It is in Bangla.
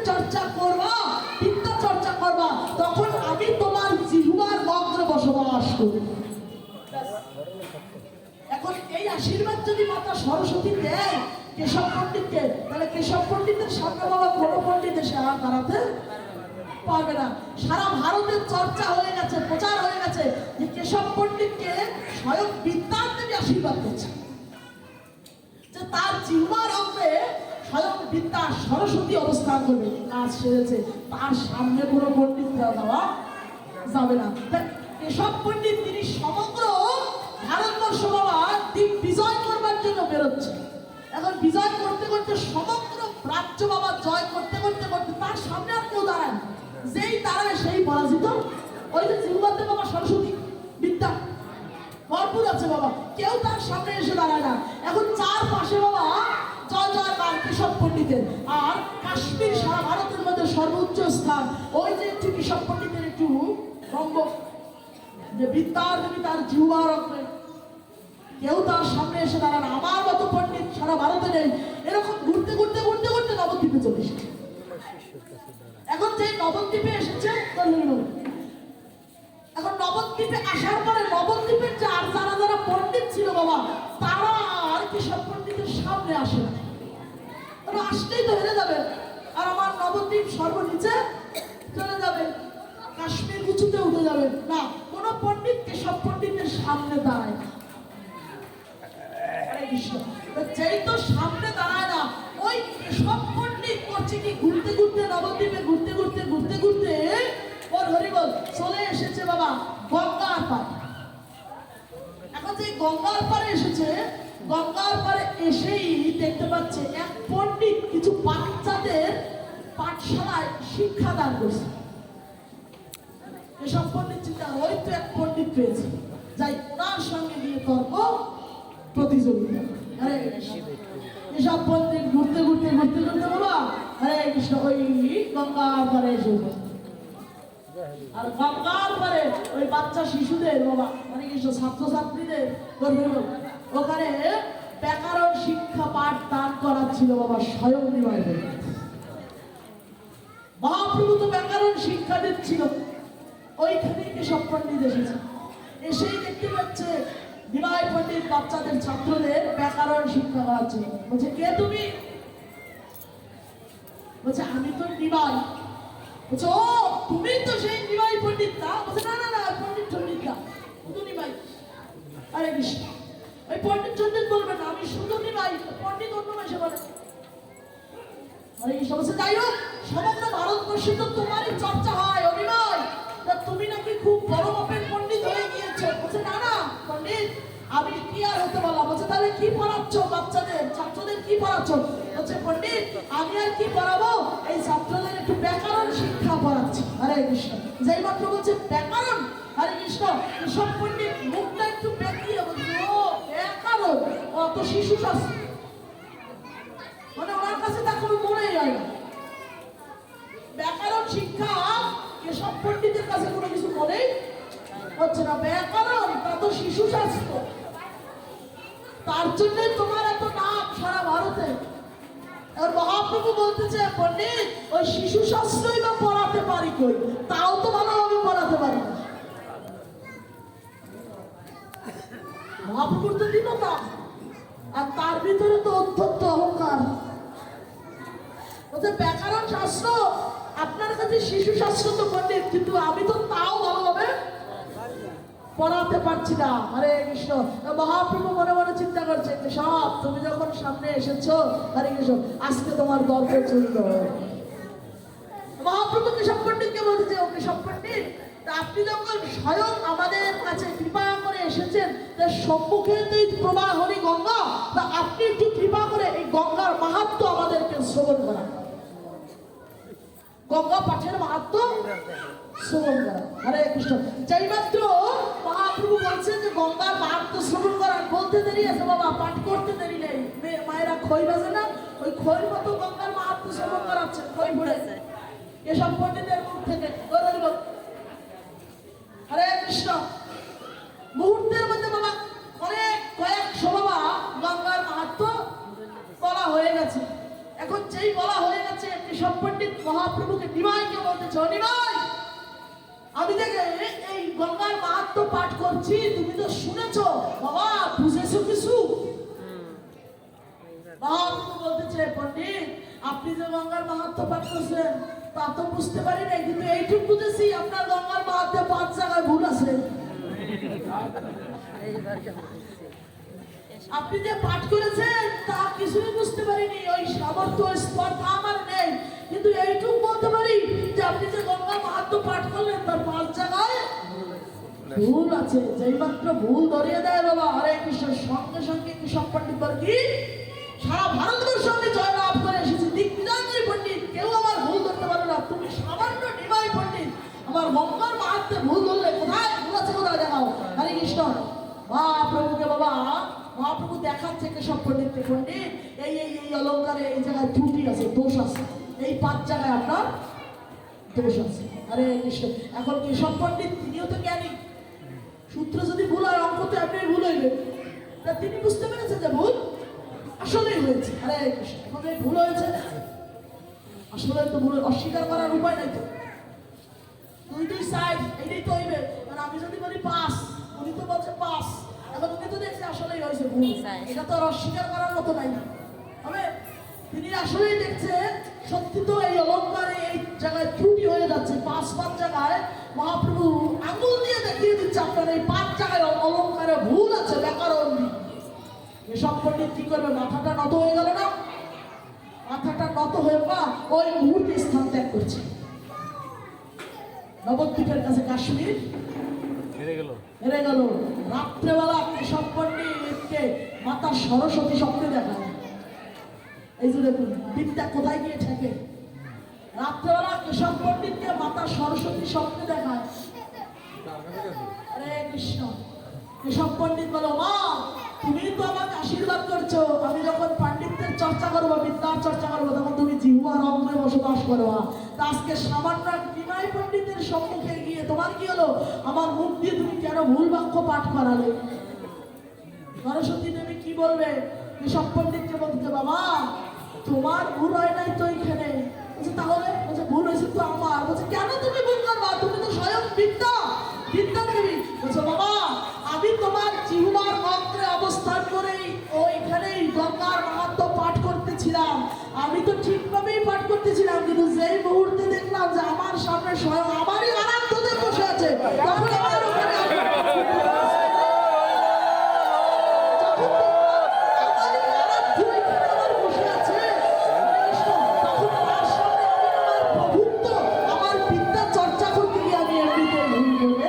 চর্চা করবা, বিদ্যা চর্চা করবা, তখন আমি তোমার জিহ্বার বজ্রে বসবাস করব। এখন এই আশীর্বাদ যদি মাতা সরস্বতী দেয় কেশব পণ্ডিতকে, তাহলে কেশব পণ্ডিতের সামনে বাবা কোনো পণ্ডিত এসে আর দাঁড়াতে পারবে না। সারা ভারতের চর্চা হয়ে গেছে, প্রচার হয়ে গেছে যে কেশব পণ্ডিতকে স্বয়ং বিদ্যার দেবী আশীর্বাদ করছে, যে তার জিহ্বার অঙ্গে স্বয়ং বিদ্যা সরস্বতী অবস্থান করবে। কাজ সেরেছে, তার সামনে কোনো পণ্ডিত দেওয়া যাবে না। কেশব পণ্ডিত তিনি সমগ্র ভারতবর্ষ বাবা দিক বিজয় করবার জন্য বেরোচ্ছে। এখন বিজয় করতে করতে সমগ্র রাজ্য বাবা জয় করতে করতে করতে তার সামনে আর কেউ দাঁড়ায় না, যেই দাঁড়ায় সেই পরাজিত। ওই যে জিহ্বাতে বাবা সরস্বতী বিদ্যা ভরপুর আছে বাবা, কেউ তার সামনে এসে দাঁড়ায় না। এখন চারপাশে বাবা জয় জয় গান কেশব পণ্ডিতের। আর কাশ্মীর সারা ভারতের মধ্যে সর্বোচ্চ স্থান, ওই যে একটু কেশব পণ্ডিতের একটু রঙ্গ, যে বিদ্যার দেবী তার জিহ্বার অঙ্গে, কেউ তার সামনে এসে দাঁড়ান। আমার মতো পণ্ডিত সারা ভারতে নেই। এরকম ঘুরতে ঘুরতে ঘুরতে ঘুরতে নবদ্বীপে চলে এসেছে। এখন যে নবদ্বীপে এসেছে, এখন নবদ্বীপে আসার পরে নবদ্বীপের যে আর যারা যারা পণ্ডিত ছিল বাবা, তারা আর কেশব পণ্ডিতের সামনে আসে না। আসতেই তো হেরে যাবে, আর আমার নবদ্বীপ সর্বনিচে চলে যাবে, কাশ্মীর উঁচুতে উঠে যাবে না। কোন পণ্ডিত কেশব পণ্ডিতের সামনে দাঁড়ায় না। যেই তো সামনে দাঁড়ায় না, ওই কেশব পণ্ডিত করছে কি, ঘুরতে ঘুরতে নবদ্বীপে ঘুরতে ঘুরতে ঘুরতে ঘুরতে ওর হরিবল চলে এসেছে বাবা গঙ্গার পাড়ে। এখন যে গঙ্গার পাড়ে এসেছে, গঙ্গার পাড়ে এসেই দেখতে পাচ্ছে এক পণ্ডিত কিছু বাচ্চাদের পাঠশালায় শিক্ষাদান করছে। এসব পণ্ডিত চিন্তা, ওই তো এক পণ্ডিত পেয়েছে, যাই ওনার সঙ্গে গিয়ে তর্ক প্রতিযোগিতা। হরে এসব পণ্ডিত ঘুরতে ঘুরতে ঘুরতে ঘুরতে বাবা হরে কৃষ্ণ ওই গঙ্গার পাড়ে এসে, আর গঙ্গার পাড়ে ওই বাচ্চা শিশুদের বাবা মানে কৃষ্ণ ছাত্রছাত্রীদের ওখানে ব্যাকরণ শিক্ষা পাঠ দান করাচ্ছিল বাবা স্বয়ং নিমাই পণ্ডিত। মহাপ্রভু তো ব্যাকরণ শিক্ষা দিচ্ছিল, ওইখানে কেশব পণ্ডিত এসেছে। এসেই দেখতে পাচ্ছে নিমাই পণ্ডিত বাচ্চাদের ছাত্রদের ব্যাকরণ শিক্ষা করাচ্ছে। বলছে কে তুমি? বলছে আমি তো নিমাই। বলছে ও তুমি তো সেই নিমাই পণ্ডিত না? বলছে না না না, পণ্ডিত পণ্ডিত না, শুধু নিমাই। আরে কৃষ্ণ, ওই পণ্ডিত পণ্ডিত বলবে না, আমি শুধু নিমাই, পণ্ডিত অন্য মাসে বলে। আরে কৃষ্ণ বলছে যাই হোক, সমগ্র ভারতবর্ষে তো তোমারই চর্চা হয় অনিমাই, তুমি নাকি খুব বড় মাপের পণ্ডিত হয়ে গিয়েছো। বলছে না না পণ্ডিত, আমি কি আর হতে বললাম। বলছে তাহলে কি পড়াচ্ছ বাচ্চাদের, ছাত্রদের কি পড়াচ্ছ? বলছে পণ্ডিত আমি আর কি পড়াবো, এই ছাত্রদের একটু ব্যাকরণ শিক্ষা পড়াচ্ছি। হরে কৃষ্ণ, যেই মাত্র বলছে ব্যাকরণ, হরে কৃষ্ণ, সব পণ্ডিত মুখটা একটু বেঁকিয়ে বলছে ও ব্যাকরণ, অত শিশু শাস্ত্র, মানে ওনার কাছে তা কোনো মনেই হয় না। ব্যাকরণ শিক্ষা কেশব পণ্ডিতের কাছে কোনো কিছু মনেই হচ্ছে না। ব্যাকরণ তা তো শিশু শাস্ত্র, তার জন্য তোমার এত নাম সারা ভারতে। আর মহাপ্রভু বলতেছে পণ্ডিত ওই শিশু শাস্ত্রই বা পড়াতে পারি কই, তাও তো ভালোভাবে পড়াতে পারি না। মহাপ্রভুর তো দীনতা, আর তার ভিতরে তো অত্যন্ত অহংকার। বলছে ব্যাকরণ শাস্ত্র আপনার কাছে শিশু শাস্ত্র তো পণ্ডিত, কিন্তু আমি তো তাও ভালোভাবে পড়াতে পারছি না। হরে কৃষ্ণ, মহাপ্রভু মনে মনে চিন্তা করছে সব তুমি যখন সামনে এসেছো, হরে কৃষ্ণ আজকে তোমার গল্প চলল। মহাপ্রভু কেশব পণ্ডিতকে বলছে ও কেশব পণ্ডিত, আপনি যখন স্বয়ং আমাদের কাছে কৃপা করে এসেছেন, তার সম্মুখে তো প্রবাহ হরি গঙ্গা, তা আপনি একটু কৃপা করে এই গঙ্গার মাহাত্ম্য আমাদেরকে শ্রবণ করা, গঙ্গা পাঠের মাহাত্ম্য শ্রবণ করা। হরে কৃষ্ণ, যেই মাত্র মহাপ্রভু বলছেন যে গঙ্গার মাহাত্ম্য শ্রবণ করার, বলতে দেরি আছে বাবা, পাঠ করতে দেরি নেই। মায়েরা খই বাজে না, ওই খইর মতো গঙ্গার মাহাত্ম্য শ্রবণ করাচ্ছে, খই পড়েছে এসব পণ্ডিতের মুখ থেকে। হরে কৃষ্ণ, মুহূর্তের মধ্যে বাবা অনেক কয়েকশো বাবা গঙ্গার মাহাত্ম্য বলা হয়ে গেছে। এখন যেই বলা হয়ে গেছে কেশব পণ্ডিত মহাপ্রভুকে নিমাইকে বলতেছে, ও নিমাই, আমি দেখে এই গঙ্গার মাহাত্ম্য পাঠ করছি, তুমি তো শুনেছ বাবা, বুঝেছো কিছু? মহাপ্রভু বলতেছে, পণ্ডিত আপনি যে গঙ্গার মাহাত্ম্য পাঠ করছেন তা তো বুঝতে পারি নাই, কিন্তু এইটুকু বুঝেছি আপনার গঙ্গার মাহাত্ম্য 5 জায়গায় ভুল আছে। আপনি যে পাঠ করেছেন তা কিছুই বুঝতে পারিনি, ওই সামর্থ্য স্পর্ধা আমার নেই, কিন্তু এইটুকু বলতে পারি যে আপনি যে গঙ্গা মাহাত্ম্য পাঠ করলেন তার 5 জায়গায় ভুল আছে। যেই মাত্র ভুল ধরিয়ে দেয় বাবা হরে কৃষ্ণ, সঙ্গে সঙ্গে কেশব পণ্ডিত বলে কি, সারা ভারতবর্ষ আমি জয়লাভ করে এসেছি, দিগ্বিজয়ী পণ্ডিত, কেউ আমার ভুল ধরতে পারে না। তুমি সামান্য নিমাই পণ্ডিত আমার গঙ্গার মাহাত্ম্যে ভুল ধরলে, কোথায় ভুল আছে কোথায় দেখাও। হরে কৃষ্ণ। মহাপ্রভুকে বাবা, মহাপ্রভু দেখাচ্ছে কেশব পণ্ডিতকে, পণ্ডিত এই এই এই অলঙ্কারে এই জায়গায় ত্রুটি আছে, দোষ আছে, এই 5 জায়গায় আপনার দোষ আছে। আরে কৃষ্ণ। এখন কেশব পণ্ডিত তিনিও তো জ্ঞানী, সূত্র যদি ভুল হয় অঙ্কতে আপনি ভুল হইবে, তা তিনি বুঝতে পেরেছেন যে ভুল আসলেই হয়েছে। আরে কৃষ্ণ। এখন এই ভুল হয়েছে, আসলে তো ভুল অস্বীকার করার উপায় নাই তো, দুই সাইড এটাই তো হইবে। মানে আমি যদি বলি পাস, উনি তো বলছে পাস, এখন উনি তো দেখছে আসলেই হয়েছে ভুল, এটা তো আর অস্বীকার করার মতো নাই। তবে তিনি আসলেই দেখছে সত্যি তো এই অলঙ্কারে এই জায়গায় ত্রুটি হয়ে যাচ্ছে, 5 জায়গায় মহাপ্রভু আঙুল দিয়ে দেখিয়ে দিচ্ছে আপনার এই 5 জায়গায় অলঙ্কারে ভুল আছে, ব্যাকরণ। এসব পণ্ডিত কি করবে, মাথাটা নত হয়ে গেল না? মাথাটা নত হয়ে বা ওই মুহূর্তে স্থান ত্যাগ করছে, নবদ্বীপের কাছে কাশ্মীর হেরে গেল। রাত্রেবেলা কেশব পণ্ডিতকে মাতা সরস্বতী স্বপ্নে দেখায়। এই যে দেখুন বিদ্যা কোথায় গিয়ে ঠেকে। রাত্রেবেলা কেশব পণ্ডিতকে মাতা সরস্বতী স্বপ্নে দেখায়। হরে কৃষ্ণ। কেশব পণ্ডিত বলো, মা তুমি তো আমাকে আশীর্বাদ করছো, আমি যখন পাণ্ডিত্যের চর্চা করবো, বিদ্যার চর্চা করবো, তখন তুমি জিহ্বার অঙ্গে বসবাস করো। তা আজকে সামান্য নিমাই পণ্ডিতের সম্মুখে গিয়ে তোমার কি হলো, আমার মুখ দিয়ে তুমি কেন ভুল বাক্য পাঠ করালে? সরস্বতী দেবী কি বলবে? কেশব পণ্ডিতকে বলতে, বাবা তোমার ভুল হয় নাই তো এইখানে। বলছে তাহলে? বলছে ভুল হয়েছে তো আমার। বলছে কেন তুমি ভুল করবা, তুমি তো স্বয়ং বিদ্যা, বিদ্যা দেবী। বলছে বাবা আমি তোমার জিহ্বার অঙ্গে অবস্থান করেই ওইখানেই গঙ্গার মাহাত্ম্য পাঠ করতেছিলাম, আমি তো ঠিকভাবেই পাঠ করতেছিলাম, কিন্তু যেই মুহূর্তে দেখলাম যে আমার সামনে স্বয়ং আমারই আরাধ্যদেব বসে আছে, তখন আমার ওখানে আমার বিদ্যা চর্চা করতে গিয়ে আমি এমনিতে ভুল করে